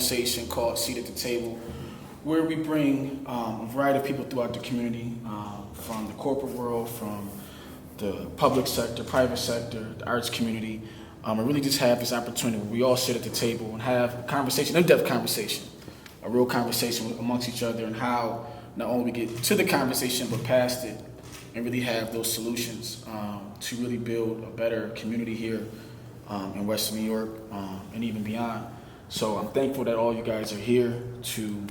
conversation called Seat at the Table, where we bring a variety of people throughout the community, from the corporate world, from the public sector, private sector, the arts community, and really just have this opportunity where we all sit at the table and have a conversation, in-depth conversation, a real conversation amongst each other, and how not only we get to the conversation but past it, and really have those solutions to really build a better community here in Western New York and even beyond. So I'm thankful that all you guys are here to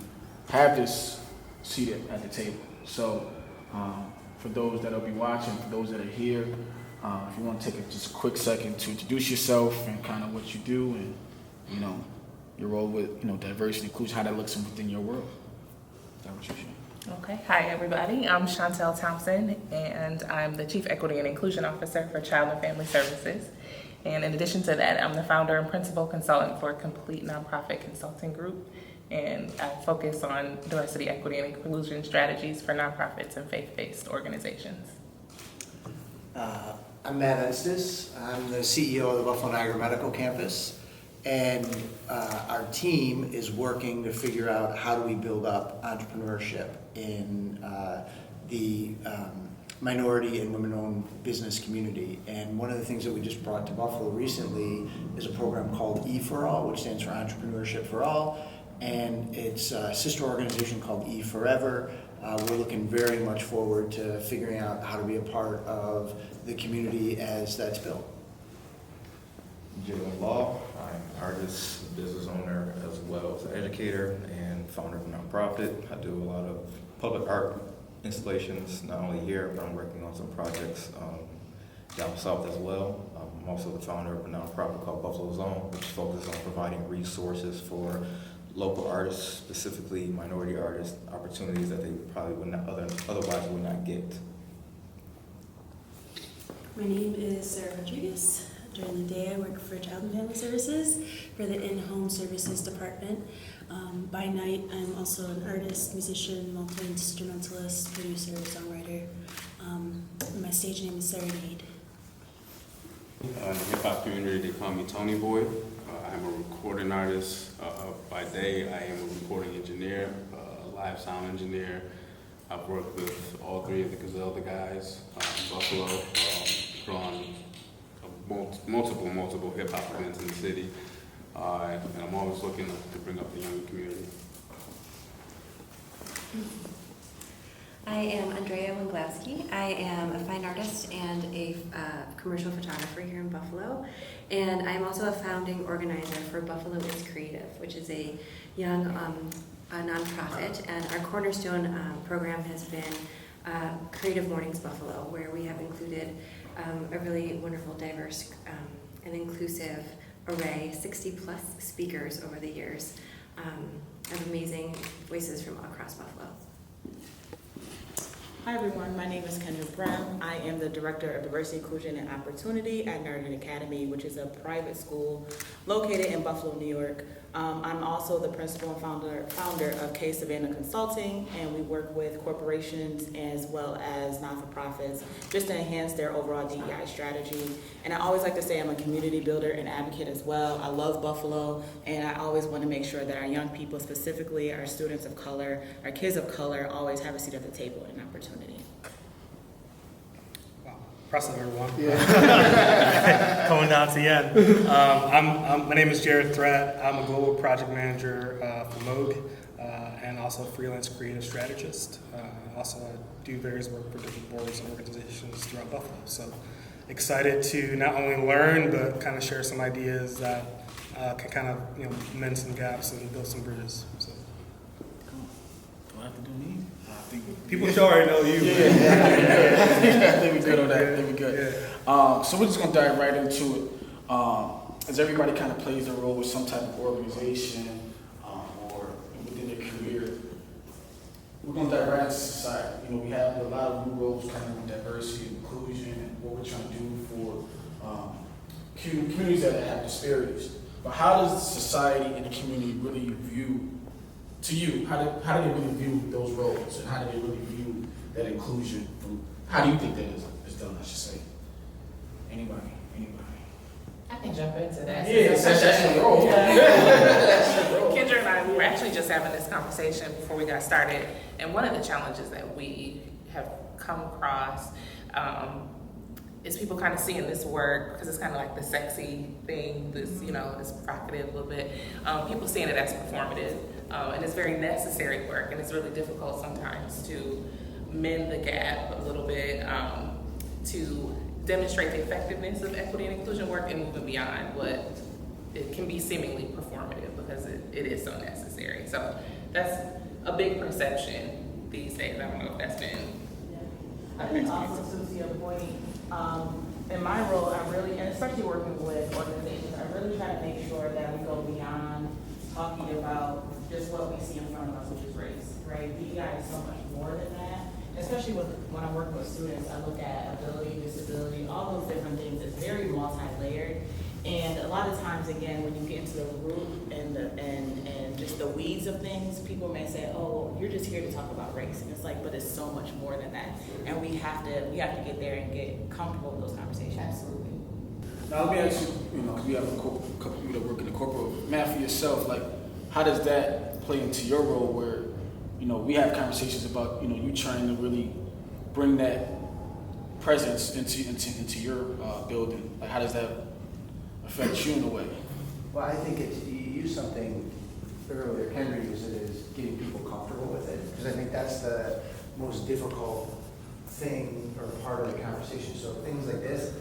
have this seat at the table. So for those that will be watching, for those that are here, if you want to take just a quick second to introduce yourself and kind of what you do and, you know, your role with, you know, diversity, inclusion, how that looks within your world. Is that what you're saying? Okay. Hi, everybody. I'm Chantel Thompson, and I'm the Chief Equity and Inclusion Officer for Child and Family Services. And in addition to that, I'm the founder and principal consultant for a complete nonprofit consulting group. And I focus on diversity, equity, and inclusion strategies for nonprofits and faith-based organizations. I'm Matt Estes. I'm the CEO of the Buffalo Niagara Medical Campus. And our team is working to figure out how do we build up entrepreneurship in the minority and women-owned business community. And one of the things that we just brought to Buffalo recently is a program called E for All, which stands for Entrepreneurship for All. And it's a sister organization called E Forever. We're looking very much forward to figuring out how to be a part of the community as that's built. Jalen Law. I'm an artist, business owner, as well as an educator and founder of a nonprofit. I do a lot of public art installations, not only here, but I'm working on some projects down south as well. I'm also the founder of a nonprofit called Buffalo Zone, which focuses on providing resources for local artists, specifically minority artists, opportunities that they probably would not otherwise would not get. My name is Sarah Rodriguez. During the day, I work for Child and Family Services for the in-home services department. By night, I'm also an artist, musician, multi-instrumentalist, producer, songwriter. My stage name is Sarah Nade. In the hip-hop community, they call me Tony Boy. I'm a recording artist. By day, I am a recording engineer, a live sound engineer. I've worked with all three of the Griselda guys, Buffalo, put on multiple hip-hop events in the city. And I'm always looking to bring up the younger community. I am Andrea Winglaski. I am a fine artist and a commercial photographer here in Buffalo. And I'm also a founding organizer for Buffalo is Creative, which is a young nonprofit. And our cornerstone program has been Creative Mornings Buffalo, where we have included a really wonderful, diverse, and inclusive array, 60+ speakers over the years of amazing voices from across Buffalo. Hi everyone, my name is Kendra Brown. I am the Director of Diversity, Inclusion, and Opportunity at Northern Academy, which is a private school located in Buffalo, New York. I'm also the principal and founder of K Savannah Consulting, and we work with corporations as well as not-for-profits just to enhance their overall DEI strategy. And I always like to say I'm a community builder and advocate as well. I love Buffalo, and I always want to make sure that our young people, specifically our students of color, our kids of color, always have a seat at the table and opportunity. Impressive, everyone. Yeah. Coming down to the end. My name is Jared Threat. I'm a global project manager for Moog and also freelance creative strategist. Also, I do various work for different boards and organizations throughout Buffalo. So excited to not only learn, but kind of share some ideas that can kind of mend some gaps and build some bridges. So. Do I have to do me? People should already know you. I think we're good on that. I think we're good. Yeah. So we're just going to dive right into it. As everybody kind of plays their role with some type of organization or within their career, we're going to dive right into society. You know, we have a lot of new roles kind of in diversity and inclusion and what we're trying to do for communities that have disparities. But how does society and the community really view, to you, how do they really view those roles, and how do they really view that inclusion? How do you think that is done, I should say? Anybody? I can jump into that. Yeah, that's your role. Kendra and we were actually just having this conversation before we got started, and one of the challenges that we have come across is people kind of seeing this work, because it's kind of like the sexy thing, this, you know, this provocative a little bit, people seeing it as performative, and it's very necessary work, and it's really difficult sometimes to mend the gap a little bit, to demonstrate the effectiveness of equity and inclusion work and moving beyond what it can be seemingly performative, because it is so necessary. So that's a big perception these days. I don't know if that's been I think also, to your point, in my role, I really, and especially working with organizations, I really try to make sure that we go beyond talking about just what we see in front of us, which is race, right? DEI is so much more than that. Especially when I'm working with students, I look at ability, disability, all those different things. It's very multi-layered. And a lot of times, again, when you get into the root and just the weeds of things, people may say, "Oh, you're just here to talk about race," and it's like, but it's so much more than that. And we have to get there and get comfortable with those conversations. absolutely. Now let me ask you, you know, 'cause we have a couple people that work in the corporate. Matt, for yourself, like, how does that play into your role where, you know, we have conversations about, you know, you trying to really bring that presence into your building? Like, how does that affect you in a way? Well, I think you used something earlier, Henry used it, is getting people comfortable with it, because I think that's the most difficult thing or part of the conversation. So things like this,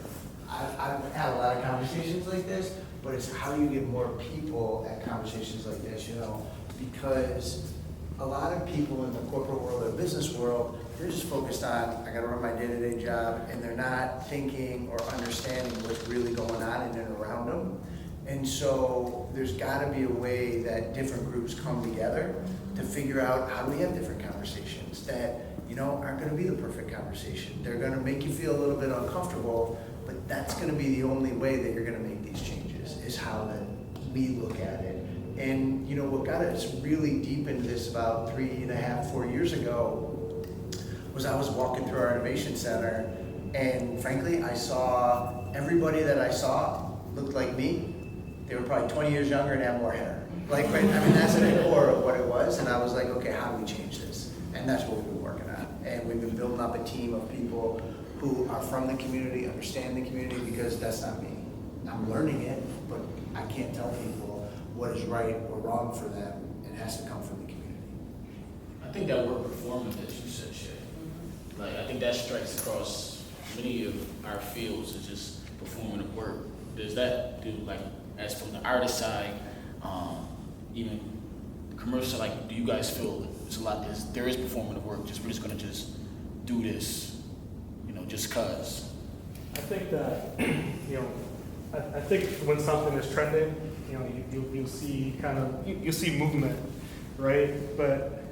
I've had a lot of conversations like this, but it's how do you get more people at conversations like this, you know, because a lot of people in the corporate world or business world, they're just focused on, I gotta run my day-to-day job, and they're not thinking or understanding what's really going on in and around them. And so there's gotta be a way that different groups come together to figure out how do we have different conversations that, you know, aren't gonna be the perfect conversation. They're gonna make you feel a little bit uncomfortable, but that's gonna be the only way that you're gonna make these changes, is how that we look at it. And, you know, what got us really deep into this about 3.5, 4 years ago was I was walking through our innovation center, and frankly, I saw everybody that I saw looked like me. They were probably 20 years younger and had more hair. Like, right, I mean, that's the core of what it was, and I was like, okay, how do we change this? And that's what we've been working on. And we've been building up a team of people who are from the community, understand the community, because that's not me. I'm learning it, but I can't tell people what is right or wrong for them. It has to come from the community. I think that word performance that you said, Shay, like, I think that strikes across many of our fields is just performative work. Does that do, like, as from the artist side, even the commercial, like, do you guys feel it's a lot, there is performative work, just we're just gonna just do this, you know, just cause? I think that, you know, I think when something is trending, you know, you'll see kind of, you'll see movement, right? But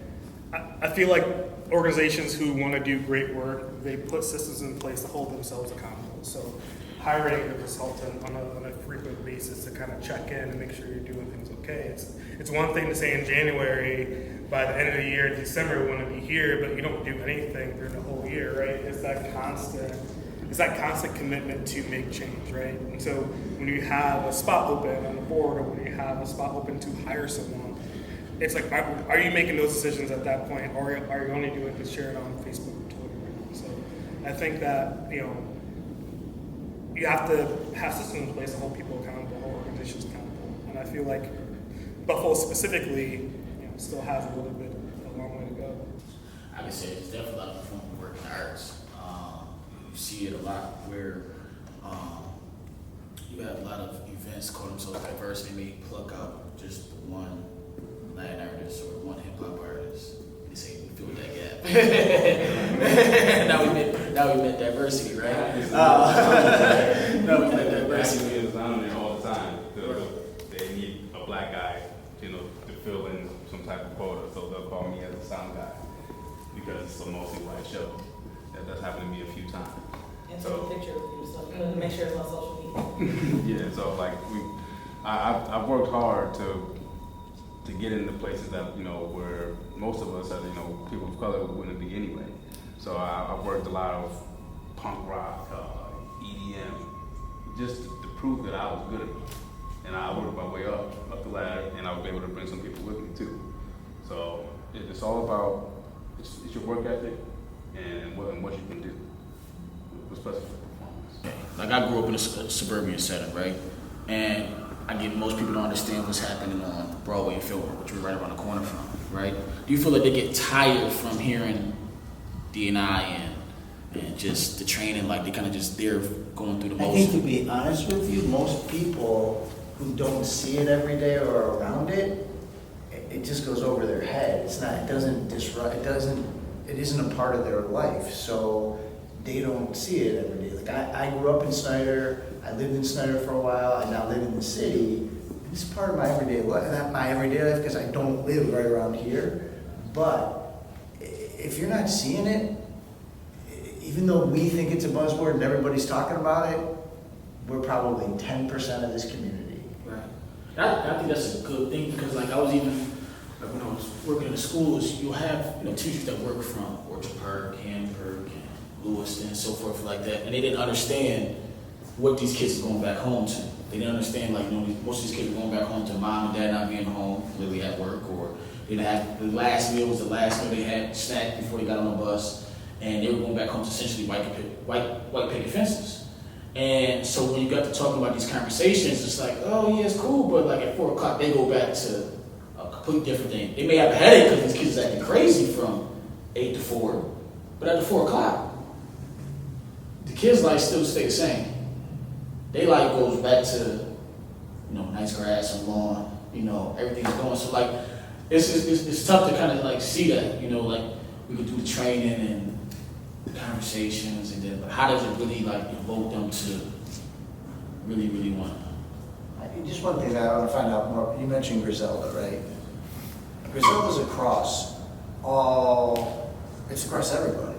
I feel like organizations who want to do great work, they put systems in place to hold themselves accountable. So hiring a consultant on a frequent basis to kind of check in and make sure you're doing things okay. It's one thing to say in January, by the end of the year, in December, we want to be here, but you don't do anything during the whole year, right? It's that constant commitment to make change, right? And so when you have a spot open on the board, or when you have a spot open to hire someone, it's like, are you making those decisions at that point, or are you only doing it to share it on Facebook or Twitter? So I think that, you know, you have to have systems in place to hold people accountable, hold organizations accountable. And I feel like Buffalo specifically, you know, still has a long way to go. I can say it's definitely a lot of performance work in the arts. You see it a lot where you have a lot of events call themselves diverse. They may pluck out just one Latin artist or one hip hop artist. They say we filled that gap. now we meant diversity, right? Now we meant diversity. Is on there all the time. They need a black guy, you know, to fill in some type of quota, so they'll call me as a sound guy because it's a mostly white show. That's happened to me a few times. And so a picture of you, so make sure it's on social media. Yeah, so like I've worked hard to get into places that, you know, where most of us, as you know, people of color wouldn't be anyway. So I've worked a lot of punk rock, EDM, just to prove that I was good at it. and I worked my way up the ladder, and I was able to bring some people with me too. So it's all about it's your work ethic and what you can do, especially for performance. Like I grew up in a suburban setting, right? And I get most people don't understand what's happening on Broadway and Fillmore, which we're right around the corner from, right? Do you feel like they get tired from hearing D&I and just the training, like they kind of just they're going through the I think to motions? be honest with you, most people who don't see it every day or around it, it just goes over their head. It's not, it doesn't disrupt, it isn't a part of their life. So they don't see it every day. Like I grew up in Snyder, I lived in Snyder for a while, I now live in the city. It's part of my everyday life, not my everyday life because I don't live right around here. But if you're not seeing it, even though we think it's a buzzword and everybody's talking about it, we're probably 10% of this community. Right. I think that's a good thing because like I was even like when I was working in the schools, you'll have teachers that work from Orchard Park, Hanford, and Lewiston, and so forth like that, and they didn't understand what these kids are going back home to. They didn't understand like most of these kids are going back home to mom and dad not being home, really at work, or they didn't have the last meal was the last meal they had snack before they got on the bus. And they were going back home to essentially white picket fences. And so when you got to talking about these conversations, it's like, oh yeah, it's cool, but like at 4 o'clock they go back to a completely different thing. They may have a headache because these kids are acting crazy from 8 to 4, but after 4 o'clock, the kids' life still stay the same. Their life goes back to nice grass and lawn, everything's going. So like it's tough to kind of like see that, like we could do the training and conversations, and then but how does it really like evoke them to really want? Just one thing that I want to find out more. You mentioned Griselda, right? Griselda's it's across everybody.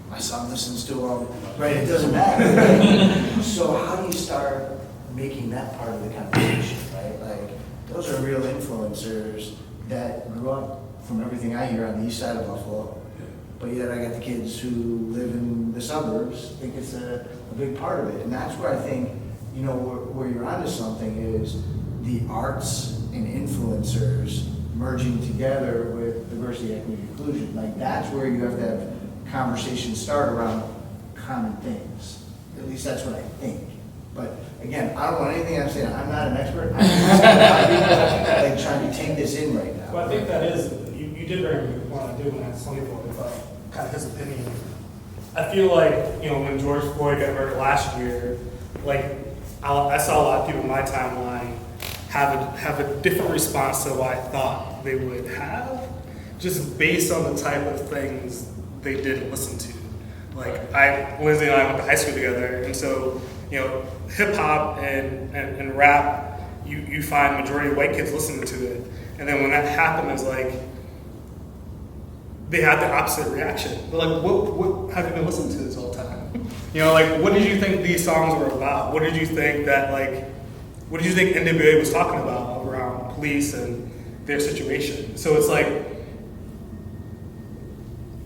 My son listens to them, right? It doesn't matter, right? So how do you start making that part of the conversation, right? Like those are real influencers that grew up from everything I hear on the east side of Buffalo. But yet I got the kids who live in the suburbs, think it's a big part of it. And that's where I think, where you're onto something is the arts and influencers merging together with diversity, equity, inclusion. Like that's where you have to have conversations start around common things. At least that's what I think. But again, I don't want anything I'm saying. I'm not an expert. I'm just like trying to take this in right now. Well, I think that is, you did very well to do when I asked Tony for it, but kind of his opinion. I feel like, when George Floyd got murdered last year, like, I saw a lot of people in my timeline have a different response to what I thought they would have, just based on the type of things they did listen to. Like, Lindsay and I went to high school together, and so, hip hop and rap, you find majority of white kids listening to it. And then when that happened, it's like, they had the opposite reaction. They're like, what have you been listening to this whole time? What did you think these songs were about? What did you think NWA was talking about around police and their situation? So it's like,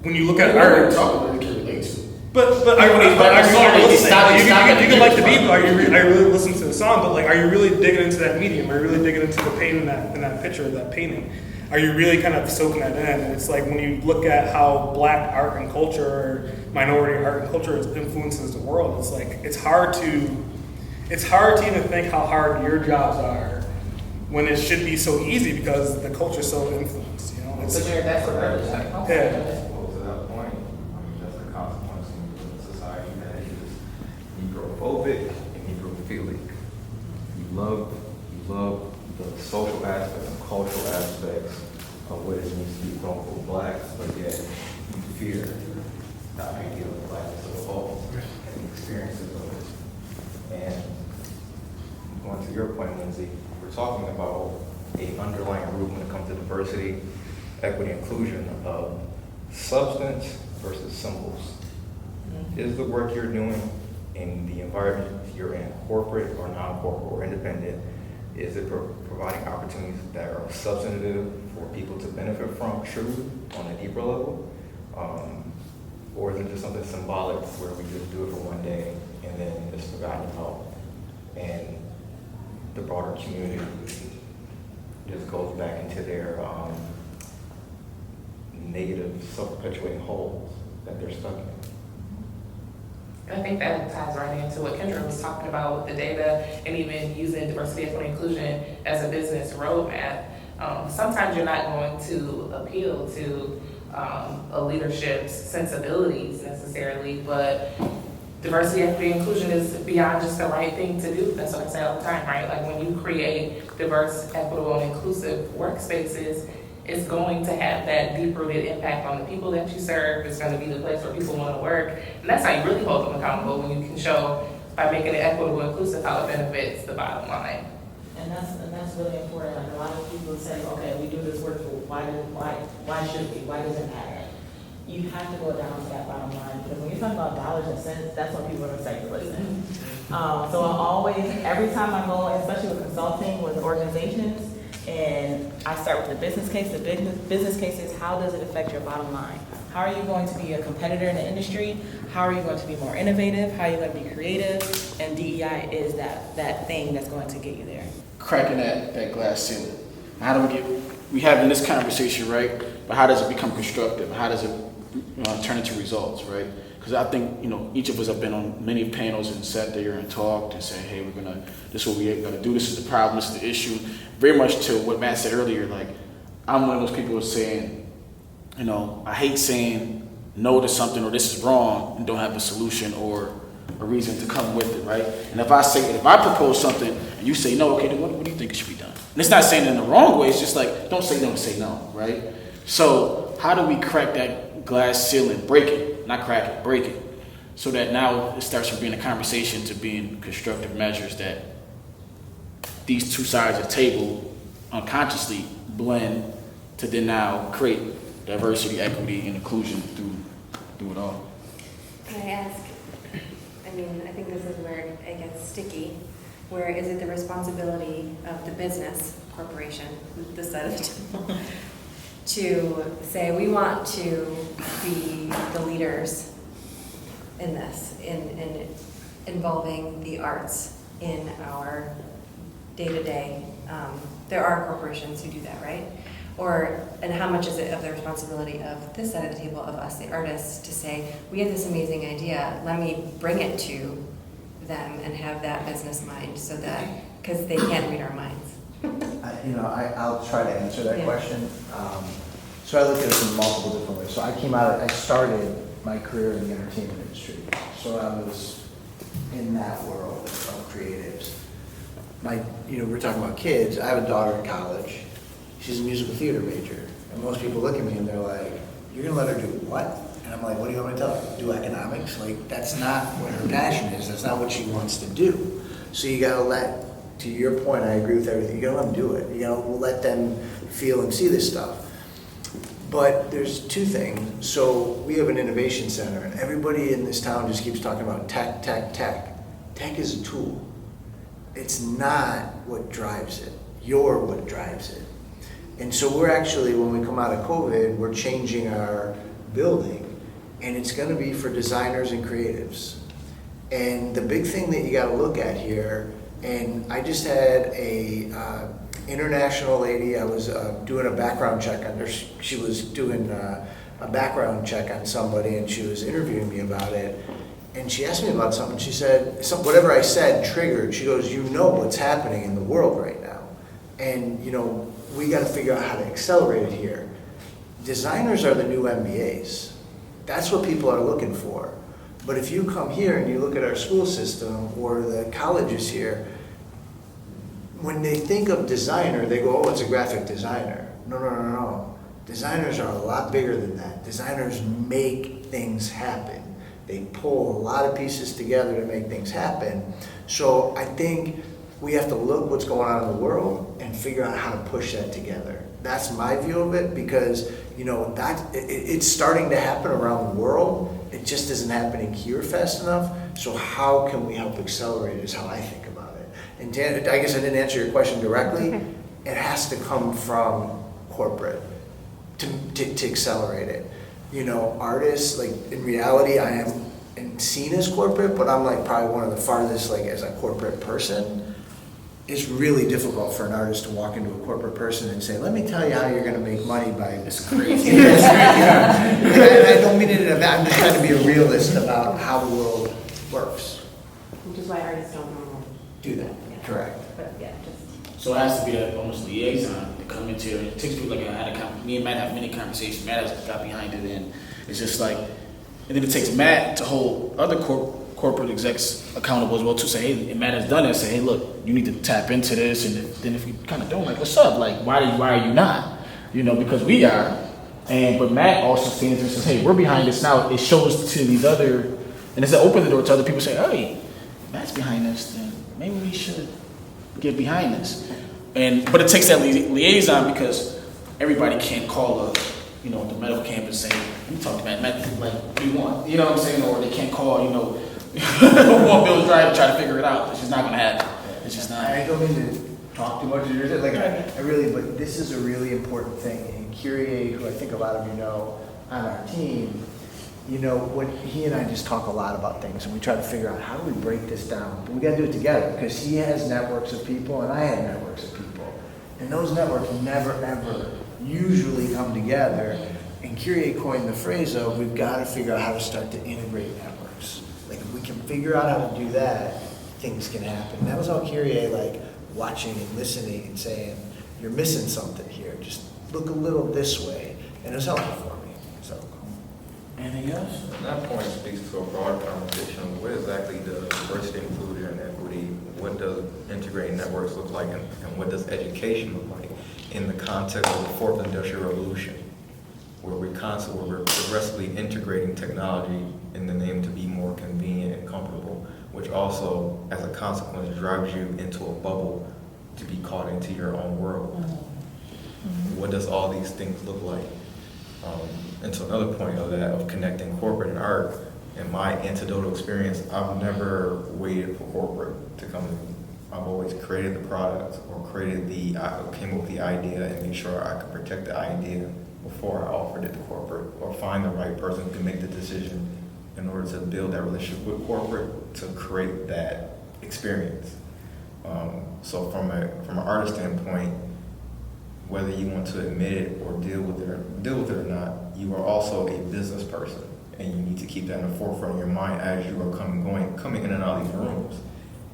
when you look at art, but are you really listening? You can like the beat, but are you really listening to the song? But like, are you really digging into that medium? Are you really digging into the pain in that picture, that painting? Are you really kind of soaking that in? And it's like when you look at how black art and culture, or minority art and culture influences the world, it's like it's hard to even think how hard your jobs are when it should be so easy because the culture's so influenced. That's what art is like. Yeah. Well, to that point, that's the consequence in a society that is negrophobic and necrophilic. You love the social aspects and cultural aspects of what it means to be quote unquote black, but yet you fear not being given the blackness of a whole and the experiences of it. And going to your point, Lindsay, we're talking about an underlying root when it comes to diversity, equity, inclusion of substance versus symbols. Is the work you're doing in the environment you're in, corporate or non-corporate or independent, is it providing opportunities that are substantive for people to benefit from truly on a deeper level? Or is it just something symbolic where we just do it for one day and then it's forgotten about? And the broader community. Just goes back into their negative self-perpetuating holes that they're stuck in. I think that ties right into what Kendra was talking about with the data and even using diversity, equity, inclusion as a business roadmap. Sometimes you're not going to appeal to a leadership's sensibilities necessarily, but diversity, equity, inclusion is beyond just the right thing to do. That's what I say all the time, right? Like when you create diverse, equitable, and inclusive workspaces, it's going to have that deep-rooted impact on the people that you serve. It's going to be the place where people want to work. And that's how you really hold them accountable, when you can show, by making it equitable and inclusive, how it benefits the bottom line. And that's really important. Like a lot of people say, okay, we do this work, but why should we? Why does it matter? You have to go down to that bottom line, because when you're talking about dollars and cents, that's when people are going to start to listen. So I always, every time I go, especially with consulting with organizations, and I start with the business case. The business case is, how does it affect your bottom line? How are you going to be a competitor in the industry? How are you going to be more innovative? How are you going to be creative? And DEI is that thing that's going to get you there. Cracking that glass ceiling. How do we having this conversation, right? But how does it become constructive? How does it turn into results, right? Because I think, each of us have been on many panels and sat there and talked and said, hey, this is what we're gonna do, this is the problem, this is the issue. Very much to what Matt said earlier, like, I'm one of those people who's saying, I hate saying no to something or this is wrong and don't have a solution or a reason to come with it, right? And if I propose something and you say no, okay, then what do you think should be done? And it's not saying it in the wrong way, it's just like, don't say no to say no, right? So how do we crack that glass ceiling, break it, not crack it, break it, so that now it starts from being a conversation to being constructive measures that these two sides of the table unconsciously blend to then now create diversity, equity, and inclusion through it all. Can I ask, I think this is where it gets sticky. Where is it the responsibility of the business corporation, this side of the table, to say we want to be the leaders in this, in involving the arts in our day-to-day. There are corporations who do that, right? And how much is it of the responsibility of this side of the table, of us, the artists, to say, we have this amazing idea, let me bring it to them and have that business mind, so that, because they can't read our minds. I'll try to answer that question. So I look at it in multiple different ways. So I started my career in the entertainment industry. So I was in that world of creatives. We're talking about kids. I have a daughter in college. She's a musical theater major. And most people look at me and they're like, you're gonna let her do what? And I'm like, what do you want me to tell her? Do economics? Like, that's not what her passion is. That's not what she wants to do. So you gotta to your point, I agree with everything. You gotta let them do it. You gotta let them feel and see this stuff. But there's two things. So we have an innovation center, and everybody in this town just keeps talking about tech, tech, tech. Tech is a tool. It's not what drives it. You're what drives it. And so we're actually, when we come out of COVID, we're changing our building, and it's going to be for designers and creatives. And the big thing that you got to look at here, and I just had a international lady, I was doing a background check on her. She was doing a background check on somebody, and she was interviewing me about it. And she asked me about something. She said, whatever I said triggered. She goes, what's happening in the world right now. And, we got to figure out how to accelerate it here. Designers are the new MBAs. That's what people are looking for. But if you come here and you look at our school system or the colleges here, when they think of designer, they go, oh, it's a graphic designer. No. Designers are a lot bigger than that. Designers make things happen. They pull a lot of pieces together to make things happen. So I think we have to look what's going on in the world and figure out how to push that together. That's my view of it, because it's starting to happen around the world. It just isn't happening here fast enough. So how can we help accelerate it is how I think about it. And I guess I didn't answer your question directly. Okay. It has to come from corporate to accelerate it. Artists, like in reality, I am seen as corporate, but I'm like probably one of the farthest, like as a corporate person. it's really difficult for an artist to walk into a corporate person and say, let me tell you how you're gonna make money by. It's crazy. And I don't mean it in a bad, I'm just trying to be a realist about how the world works. Which is why artists don't normally Do that, correct. But yeah, just. So it has to be that almost liaison to come into it. It takes people like me and Matt have many conversations. Matt has got behind it, and it's just like, and then it takes Matt to hold other corporate execs accountable as well to say, hey, and Matt has done it. Say, hey, look, you need to tap into this, and then if you kind of don't, like, what's up? Like, why are you not? You know, because we are. But Matt also stands and says, hey, we're behind this now. It shows to these other, and it's open the door to other people say, hey, Matt's behind this, then maybe we should get behind this. But it takes that liaison because everybody can't call the medical campus and say, let me talk to Matt, like, what do you want? You know what I'm saying? Or they can't call, Walt Bill's Drive to try to figure it out. It's just not gonna happen. It's just not. I don't mean to talk too much of yours, like, I really, but this is a really important thing. And Kyrie, who I think a lot of you know on our team, when he and I just talk a lot about things and we try to figure out how do we break this down. But we gotta do it together because he has networks of people and I have networks of people. And those networks never ever usually come together. And Kyrie coined the phrase of we've got to figure out how to start to integrate networks. Like if we can figure out how to do that, things can happen. And that was all Kyrie watching and listening and saying, you're missing something here. Just look a little this way. And it was helpful for me. So Anything else? And that point speaks to a broader conversation. What exactly does diversity, inclusion, and equity, what does integrating networks look like, and what does education look like in the context of the fourth industrial revolution, where we're progressively integrating technology in the name to be more convenient and comfortable, which also, as a consequence, drives you into a bubble to be caught into your own world. Mm-hmm. What does all these things look like? And to another point of that, of connecting corporate and art, in my anecdotal experience, I've never waited for corporate to come to me. I've always created the product or came up with the idea and made sure I could protect the idea before I offered it to corporate, or find the right person who can make the decision in order to build that relationship with corporate to create that experience. So from an artist standpoint, whether you want to admit it or deal with it or not, you are also a business person, and you need to keep that in the forefront of your mind as you are coming in and out of these rooms.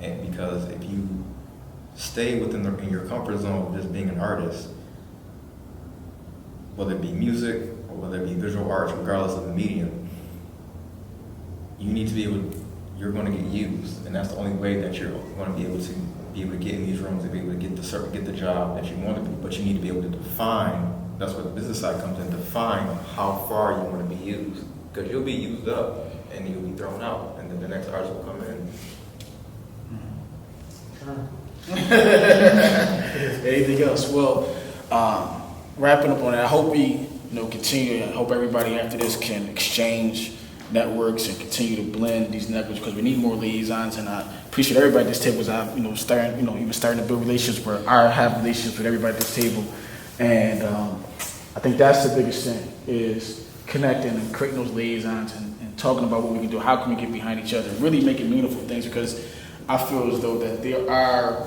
And because if you stay in your comfort zone of just being an artist, whether it be music or whether it be visual arts, regardless of the medium, you need to be able. You're going to get used, and that's the only way that you're going to be able to get in these rooms and be able to get the job that you want to be. But you need to be able to define. That's where the business side comes in. Define how far you want to be used, because you'll be used up and you'll be thrown out, and then the next artist will come in. Anything else? Well, wrapping up on it, I hope we continue. I hope everybody after this can exchange networks and continue to blend these networks, because we need more liaisons. And I appreciate everybody at this table as I'm starting to build relationships where I have relationships with everybody at this table. And I think that's the biggest thing, is connecting and creating those liaisons and talking about what we can do, how can we get behind each other, really making meaningful things, because I feel as though that there are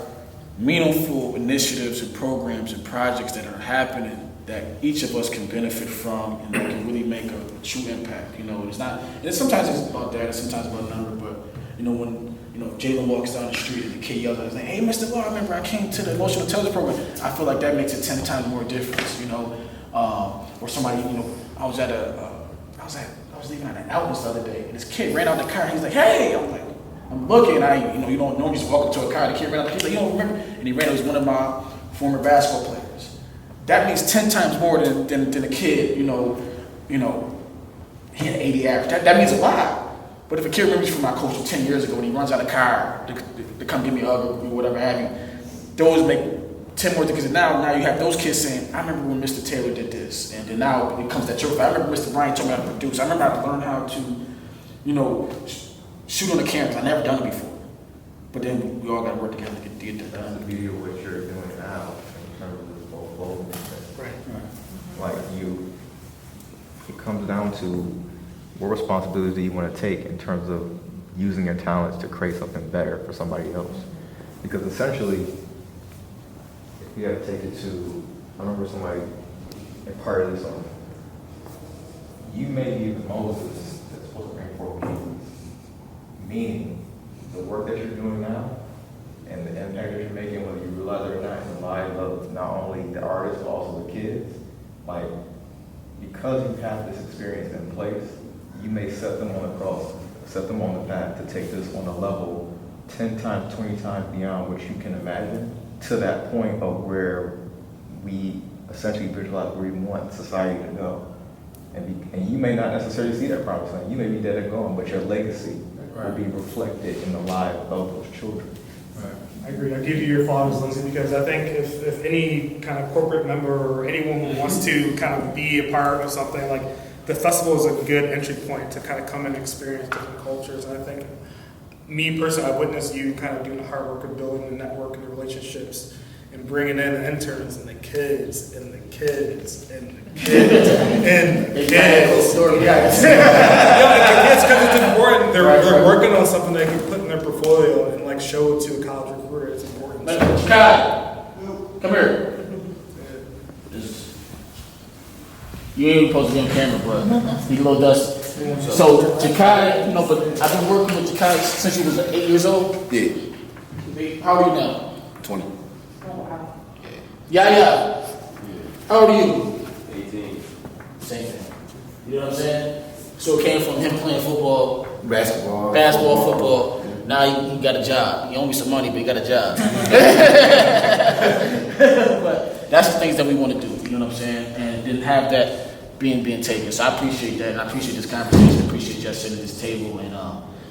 meaningful initiatives and programs and projects that are happening that each of us can benefit from and that can really make a true impact. It's not. And sometimes it's about data, sometimes about number. But when Jalen walks down the street and the kid yells at us, "Hey, Mr. Law, I remember I came to the emotional intelligence program." I feel like that makes it 10 times more difference. Or somebody, I was leaving at an Elvis the other day, and this kid ran out the car. He's like, "Hey!" I'm looking. You don't normally just walk up to a car. The kid ran out. He's like, "You don't remember?" And he ran. It was one of my former basketball players. That means 10 times more than a kid. He had 80 average. That means a lot. But if a kid remembers from my coach from 10 years ago, when he runs out of the car to come give me a hug or whatever have you, those make 10 more, because now you have those kids saying, "I remember when Mr. Taylor did this," and then now it comes that truth. I remember Mr. Bryant told me how to produce. I remember how to learn how to, shoot on the cameras. I never done it before. But then we all got to work together to get that That's done. the beauty of what you're doing now in terms of this whole global thing. Like it comes down to what responsibility do you want to take in terms of using your talents to create something better for somebody else? Because essentially, you gotta take it to, I remember somebody imparted this on me. You may be the Moses that's supposed to bring forth kings. Meaning, the work that you're doing now and the impact that you're making, whether you realize it or not, in the lives of not only the artists, but also the kids, like, because you have this experience in place, you may set them on the cross, set them on the path to take this on a level 10 times, 20 times beyond what you can imagine, to that point of where we essentially visualize where we want society to go. And you may not necessarily see that promised land. You may be dead and gone, but your legacy will be reflected in the lives of those children. I agree. I give you your flowers, Lindsay, because I think if any kind of corporate member or anyone who wants to kind of be a part of something, like the festival is a good entry point to kind of come and experience different cultures. And I think me personally, I witnessed you kind of doing the hard work of building the network and the relationships and bringing in the interns and the kids and the kids and the kids and the kids. Because it's important. They're working on something they can put in their portfolio and like show it to a college recruiter. It's important. Kai, come here. You ain't supposed to be on camera, but you a little dusty. So Jakai, but I've been working with Jakai since he was 8 years old. Yeah. How old are you now? 20. Yeah. How old are you? 18. Same thing. You know what I'm saying? So it came from him playing football, Basketball, football. Now he got a job. He owe me some money, but he got a job. But that's the things that we want to do. You know what I'm saying? And didn't have that being taken. So I appreciate that, and I appreciate this conversation. I appreciate you sitting at this table, and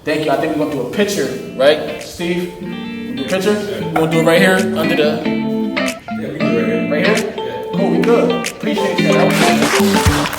thank you. I think we're gonna do a picture, right, Steve? Do a picture? We're gonna do it right here under the. Yeah, we can do it right here. Right here? Yeah. Cool. We good. Appreciate that.